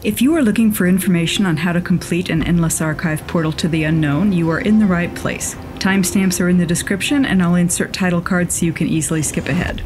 If you are looking for information on how to complete an Endless Archive portal to the unknown, you are in the right place. Timestamps are in the description, and I'll insert title cards so you can easily skip ahead.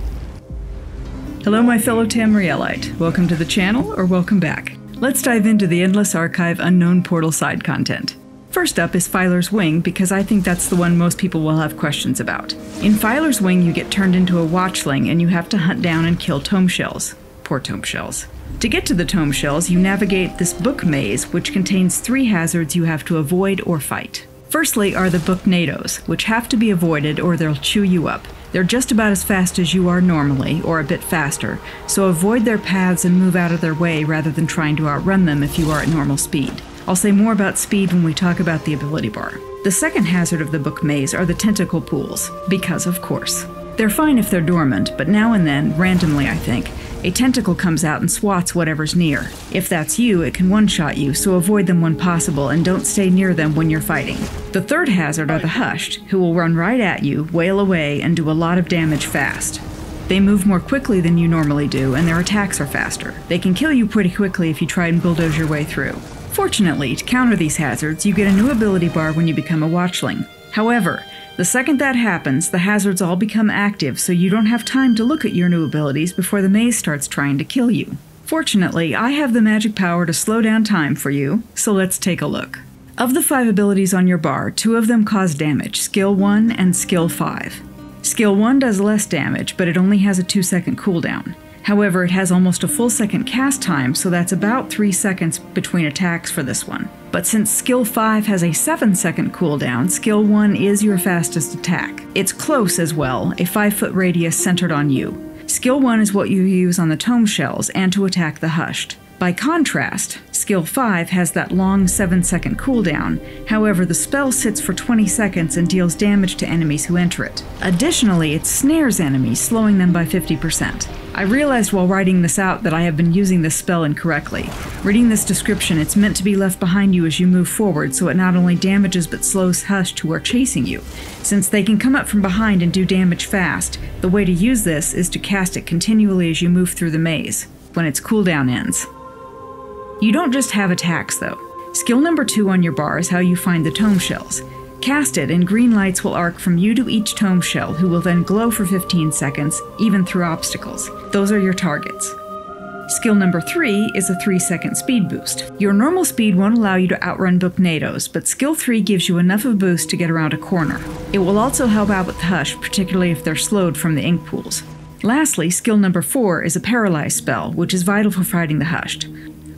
Hello my fellow Tamrielite. Welcome to the channel, or welcome back. Let's dive into the Endless Archive Unknown Portal side content. First up is Filer's Wing, because I think that's the one most people will have questions about. In Filer's Wing, you get turned into a watchling, and you have to hunt down and kill tome shells. Poor tome shells. To get to the tome shells, you navigate this book maze, which contains 3 hazards you have to avoid or fight. Firstly are the booknados, which have to be avoided or they'll chew you up. They're just about as fast as you are normally, or a bit faster, so avoid their paths and move out of their way rather than trying to outrun them if you are at normal speed. I'll say more about speed when we talk about the ability bar. The second hazard of the book maze are the tentacle pools, because of course. They're fine if they're dormant, but now and then, randomly I think, a tentacle comes out and swats whatever's near. If that's you, it can one-shot you, so avoid them when possible and don't stay near them when you're fighting. The third hazard are the Hushed, who will run right at you, wail away, and do a lot of damage fast. They move more quickly than you normally do, and their attacks are faster. They can kill you pretty quickly if you try and bulldoze your way through. Fortunately, to counter these hazards, you get a new ability bar when you become a watchling. However, the second that happens, the hazards all become active, so you don't have time to look at your new abilities before the maze starts trying to kill you. Fortunately, I have the magic power to slow down time for you, so let's take a look. Of the 5 abilities on your bar, 2 of them cause damage, Skill 1 and Skill 5. Skill 1 does less damage, but it only has a 2-second cooldown. However, it has almost a full second cast time, so that's about 3 seconds between attacks for this one. But since Skill 5 has a 7-second cooldown, Skill 1 is your fastest attack. It's close as well, a 5-foot radius centered on you. Skill 1 is what you use on the tome shells and to attack the Hushed. By contrast, Skill 5 has that long 7-second cooldown, however the spell sits for 20 seconds and deals damage to enemies who enter it. Additionally, it snares enemies, slowing them by 50%. I realized while writing this out that I have been using this spell incorrectly. Reading this description, it's meant to be left behind you as you move forward, so it not only damages but slows Hushed who are chasing you. Since they can come up from behind and do damage fast, the way to use this is to cast it continually as you move through the maze, when its cooldown ends. You don't just have attacks though. Skill number 2 on your bar is how you find the tome shells. Cast it and green lights will arc from you to each tome shell, who will then glow for 15 seconds, even through obstacles. Those are your targets. Skill number 3 is a 3-second speed boost. Your normal speed won't allow you to outrun booknados, but Skill 3 gives you enough of a boost to get around a corner. It will also help out with Hush, particularly if they're slowed from the ink pools. Lastly, Skill number 4 is a paralyze spell, which is vital for fighting the Hushed.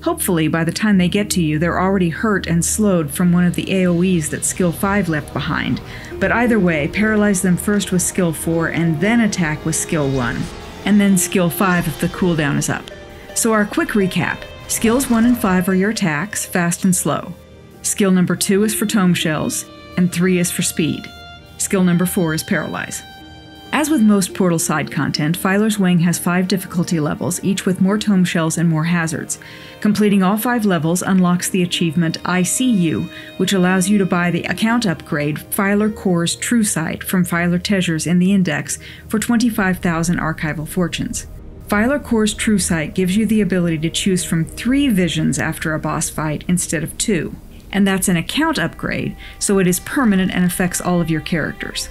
Hopefully, by the time they get to you, they're already hurt and slowed from one of the AoEs that Skill 5 left behind. But either way, paralyze them first with Skill 4 and then attack with Skill 1. And then Skill 5 if the cooldown is up. So our quick recap. Skills 1 and 5 are your attacks, fast and slow. Skill number 2 is for tome shells, and 3 is for speed. Skill number 4 is paralyze. As with most Portal side content, Filer's Wing has 5 difficulty levels, each with more tome shells and more hazards. Completing all 5 levels unlocks the achievement I See You, which allows you to buy the account upgrade Filer Core's True Sight from Filer Treasures in the Index for 25,000 archival fortunes. Filer Core's True Sight gives you the ability to choose from 3 visions after a boss fight instead of 2. And that's an account upgrade, so it is permanent and affects all of your characters.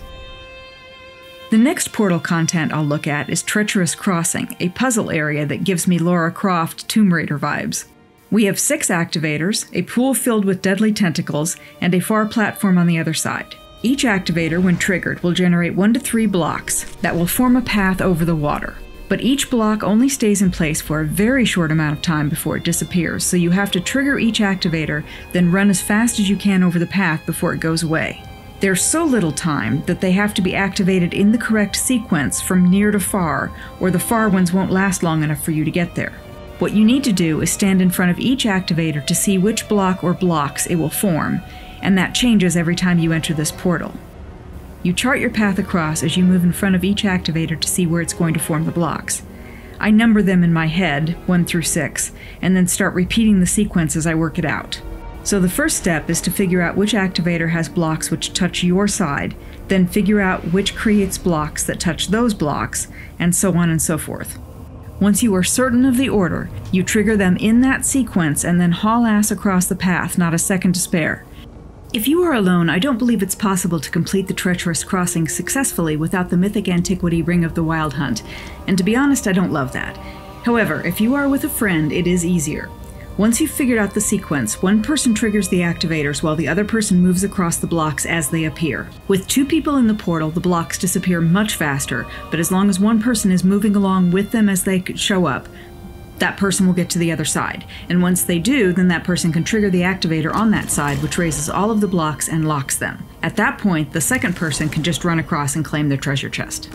The next Portal content I'll look at is Treacherous Crossing, a puzzle area that gives me Lara Croft Tomb Raider vibes. We have 6 activators, a pool filled with deadly tentacles, and a far platform on the other side. Each activator, when triggered, will generate 1 to 3 blocks that will form a path over the water. But each block only stays in place for a very short amount of time before it disappears, so you have to trigger each activator, then run as fast as you can over the path before it goes away. There's so little time that they have to be activated in the correct sequence from near to far, or the far ones won't last long enough for you to get there. What you need to do is stand in front of each activator to see which block or blocks it will form, and that changes every time you enter this portal. You chart your path across as you move in front of each activator to see where it's going to form the blocks. I number them in my head, 1 through 6, and then start repeating the sequence as I work it out. So the first step is to figure out which activator has blocks which touch your side, then figure out which creates blocks that touch those blocks, and so on and so forth. Once you are certain of the order, you trigger them in that sequence and then haul ass across the path, not a second to spare. If you are alone, I don't believe it's possible to complete the Treacherous Crossing successfully without the Mythic Antiquity Ring of the Wild Hunt, and to be honest, I don't love that. However, if you are with a friend, it is easier. Once you've figured out the sequence, one person triggers the activators while the other person moves across the blocks as they appear. With 2 people in the portal, the blocks disappear much faster, but as long as one person is moving along with them as they show up, that person will get to the other side. And once they do, then that person can trigger the activator on that side, which raises all of the blocks and locks them. At that point, the second person can just run across and claim their treasure chest.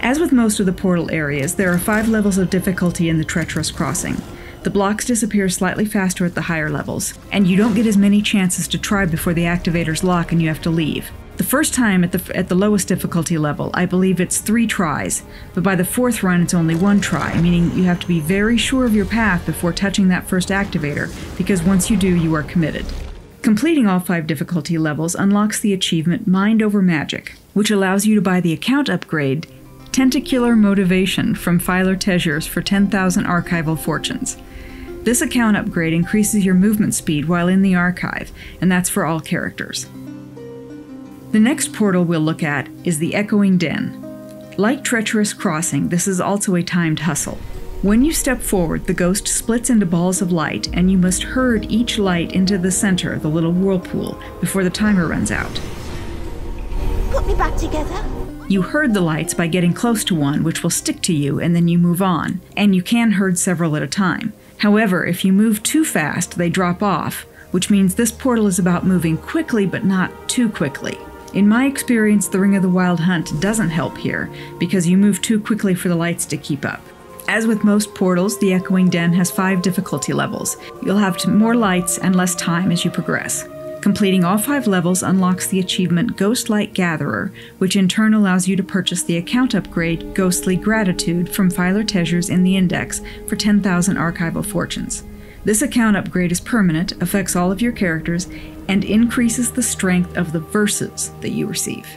As with most of the portal areas, there are 5 levels of difficulty in the Treacherous Crossing. The blocks disappear slightly faster at the higher levels, and you don't get as many chances to try before the activators lock and you have to leave. The first time at the lowest difficulty level, I believe it's 3 tries, but by the 4th run it's only 1 try, meaning you have to be very sure of your path before touching that first activator, because once you do, you are committed. Completing all 5 difficulty levels unlocks the achievement Mind Over Magic, which allows you to buy the account upgrade Tentacular Motivation from Filer Teasures for 10,000 archival fortunes. This account upgrade increases your movement speed while in the archive, and that's for all characters. The next portal we'll look at is the Echoing Den. Like Treacherous Crossing, this is also a timed hustle. When you step forward, the ghost splits into balls of light, and you must herd each light into the center, the little whirlpool, before the timer runs out. Put me back together. You herd the lights by getting close to one, which will stick to you, and then you move on, and you can herd several at a time. However, if you move too fast, they drop off, which means this portal is about moving quickly but not too quickly. In my experience, the Ring of the Wild Hunt doesn't help here, because you move too quickly for the lights to keep up. As with most portals, the Echoing Den has 5 difficulty levels. You'll have more lights and less time as you progress. Completing all 5 levels unlocks the achievement Ghostlight Gatherer, which in turn allows you to purchase the account upgrade Ghostly Gratitude from Filer Teasures in the Index for 10,000 archival fortunes. This account upgrade is permanent, affects all of your characters, and increases the strength of the verses that you receive.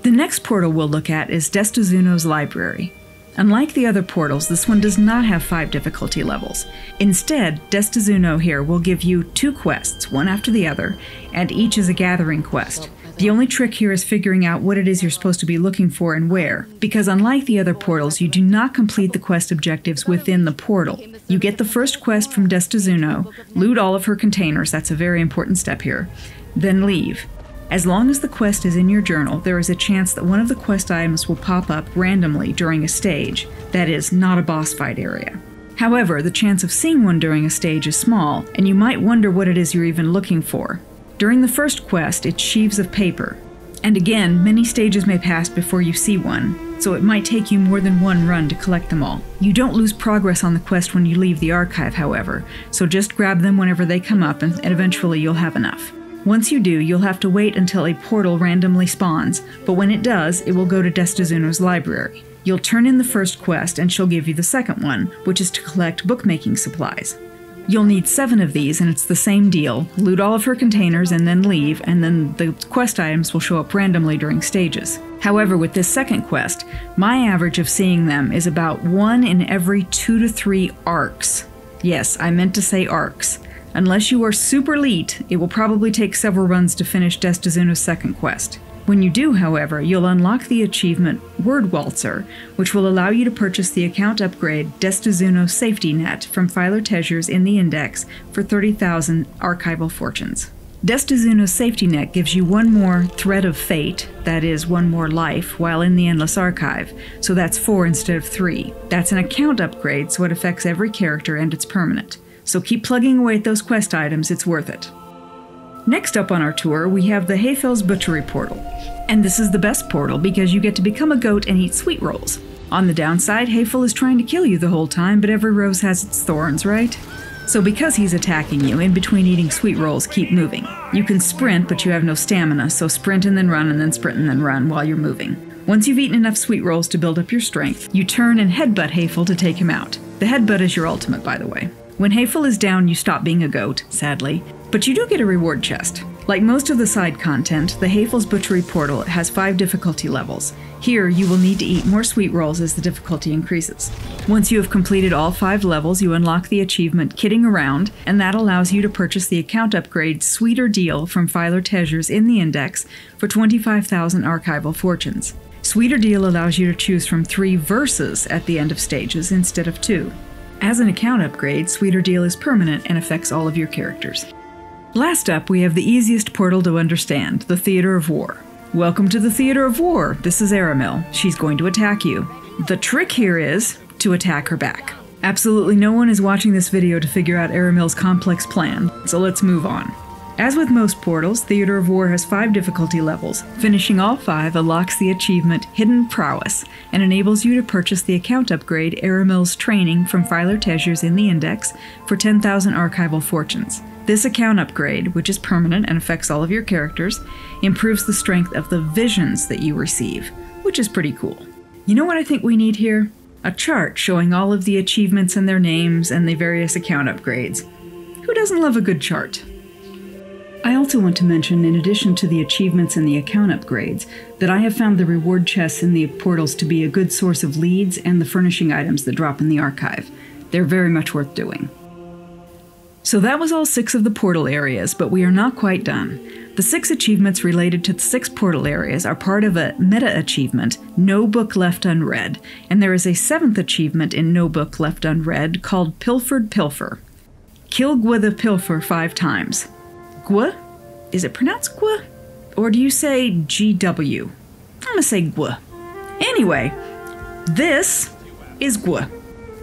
The next portal we'll look at is Destozuno's Library. Unlike the other portals, this one does not have 5 difficulty levels. Instead, Destozuno here will give you 2 quests, one after the other, and each is a gathering quest. The only trick here is figuring out what it is you're supposed to be looking for and where, because unlike the other portals, you do not complete the quest objectives within the portal. You get the first quest from Destozuno, loot all of her containers, that's a very important step here, then leave. As long as the quest is in your journal, there is a chance that one of the quest items will pop up randomly during a stage, that is, not a boss fight area. However, the chance of seeing one during a stage is small, and you might wonder what it is you're even looking for. During the first quest, it's sheaves of paper. And again, many stages may pass before you see one, so it might take you more than 1 run to collect them all. You don't lose progress on the quest when you leave the archive, however, so just grab them whenever they come up and eventually you'll have enough. Once you do, you'll have to wait until a portal randomly spawns, but when it does, it will go to Destozuno's library. You'll turn in the first quest and she'll give you the second one, which is to collect bookmaking supplies. You'll need 7 of these, and it's the same deal. Loot all of her containers and then leave, and then the quest items will show up randomly during stages. However, with this second quest, my average of seeing them is about 1 in every 2 to 3 arcs. Yes, I meant to say arcs. Unless you are super elite, it will probably take several runs to finish Destozuno's second quest. When you do, however, you'll unlock the achievement Word Waltzer, which will allow you to purchase the account upgrade Destozuno's Safety Net from Filer Teasures in the Index for 30,000 archival fortunes. Destozuno's Safety Net gives you 1 more Thread of Fate, that is, 1 more life, while in the Endless Archive, so that's 4 instead of 3. That's an account upgrade, so it affects every character and it's permanent. So keep plugging away at those quest items, it's worth it. Next up on our tour, we have the Haefal's Butchery portal. And this is the best portal because you get to become a goat and eat sweet rolls. On the downside, Haefal is trying to kill you the whole time, but every rose has its thorns, right? So because he's attacking you, in between eating sweet rolls, keep moving. You can sprint, but you have no stamina, so sprint and then run and then sprint and then run while you're moving. Once you've eaten enough sweet rolls to build up your strength, you turn and headbutt Haefal to take him out. The headbutt is your ultimate, by the way. When Haefal is down, you stop being a goat, sadly, but you do get a reward chest. Like most of the side content, the Haefal's Butchery portal has 5 difficulty levels. Here, you will need to eat more sweet rolls as the difficulty increases. Once you have completed all 5 levels, you unlock the achievement Kidding Around, and that allows you to purchase the account upgrade Sweeter Deal from Filer Teasures in the Index for 25,000 archival fortunes. Sweeter Deal allows you to choose from 3 verses at the end of stages instead of 2. As an account upgrade, Sweeter Deal is permanent and affects all of your characters. Last up, we have the easiest portal to understand, the Theater of War. Welcome to the Theater of War. This is Aramil. She's going to attack you. The trick here is to attack her back. Absolutely no one is watching this video to figure out Aramil's complex plan, so let's move on. As with most portals, Theater of War has 5 difficulty levels. Finishing all 5 unlocks the achievement Hidden Prowess and enables you to purchase the account upgrade Aramil's Training from Filer Teasures in the Index for 10,000 archival fortunes. This account upgrade, which is permanent and affects all of your characters, improves the strength of the visions that you receive, which is pretty cool. You know what I think we need here? A chart showing all of the achievements and their names and the various account upgrades. Who doesn't love a good chart? I also want to mention, in addition to the achievements and the account upgrades, that I have found the reward chests in the portals to be a good source of leads and the furnishing items that drop in the archive. They're very much worth doing. So that was all 6 of the portal areas, but we are not quite done. The 6 achievements related to the 6 portal areas are part of a meta-achievement, No Book Left Unread, and there is a 7th achievement in No Book Left Unread called Pilfered Pilfer. Kill Gwa the Pilfer 5 times. Gwa? Is it pronounced Gwa? Or do you say GW? I'm gonna say Gwa. Anyway, this is Gwa.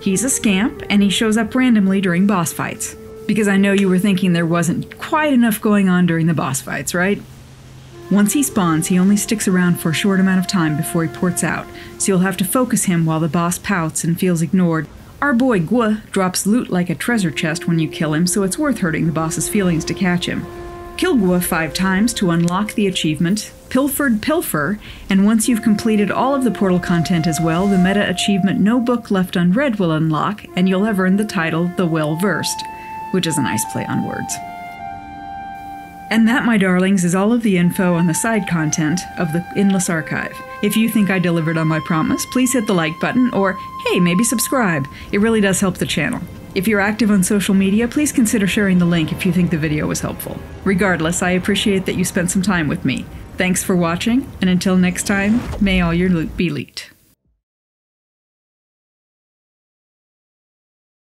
He's a scamp, and he shows up randomly during boss fights. Because I know you were thinking there wasn't quite enough going on during the boss fights, right? Once he spawns, he only sticks around for a short amount of time before he ports out, so you'll have to focus him while the boss pouts and feels ignored. Our boy Gwa drops loot like a treasure chest when you kill him, so it's worth hurting the boss's feelings to catch him. Kill Gwa 5 times to unlock the achievement Pilfered Pilfer, and once you've completed all of the portal content as well, the meta achievement No Book Left Unread will unlock, and you'll have earned the title The Well-Versed, which is a nice play on words. And that, my darlings, is all of the info on the side content of the Endless Archive. If you think I delivered on my promise, please hit the like button, or hey, maybe subscribe. It really does help the channel. If you're active on social media, please consider sharing the link if you think the video was helpful. Regardless, I appreciate that you spent some time with me. Thanks for watching, and until next time, may all your loot be leaked.